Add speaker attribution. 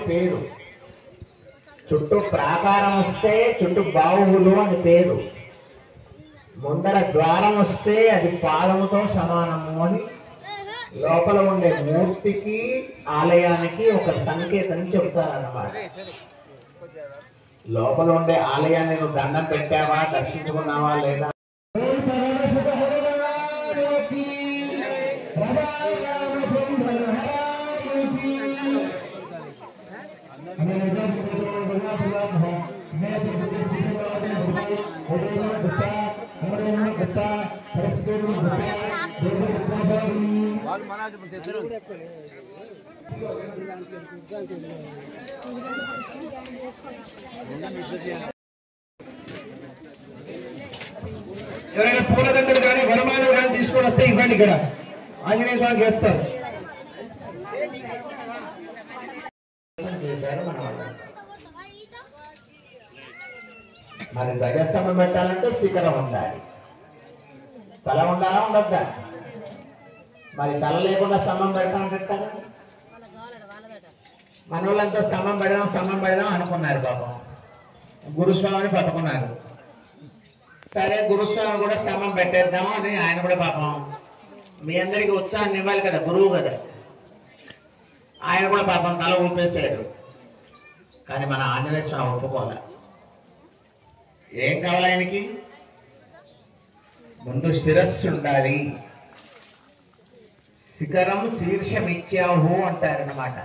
Speaker 1: పేరు. చుట్టూ ప్రాకారం వస్తే చుట్టూ బాహువులు అని పేరు. ముందర ద్వారం వస్తే అది పాదముతో సమానము అని లోపల ఉండే మూర్తికి ఆలయానికి ఒక సంకేతం చెప్తారన్నమాట. లోపల ఉండే ఆలయాన్ని నువ్వు దండం పెట్టావా, దర్శించుకున్నావా లేదా?
Speaker 2: ఎవరైనా పూలదండలు కానీ వరమాలు కానీ తీసుకొని వస్తే ఇవ్వండి. ఇక్కడ ఆంజనేయ స్వామికి వేస్తారు.
Speaker 1: మరి ధ్వజస్తంభం పెట్టాలంటే శిఖరం ఉండాలి, తల ఉండాలా ఉండద్దా? మరి తల లేకుండా స్తంభం పెడతాం పెట్టాలి. మన వాళ్ళంతా స్తంభం పెడదాం అనుకున్నారు. పాపం గురుస్వామిని పట్టుకున్నారు. సరే గురుస్వామి కూడా స్తంభం పెట్టేద్దాము అని ఆయన కూడా పాపం మీ అందరికీ ఉత్సాహాన్ని ఇవ్వాలి కదా, గురువు కదా, ఆయన కూడా పాపం తల ఊపేసాడు. కానీ మన ఆంజనేయ స్వామి ఒప్పుకోలే. ఏం కావాలి ఆయనకి? ముందు శిరస్సు ఉండాలి. శిఖరం శీర్షమిచ్చాహు అంటారన్నమాట.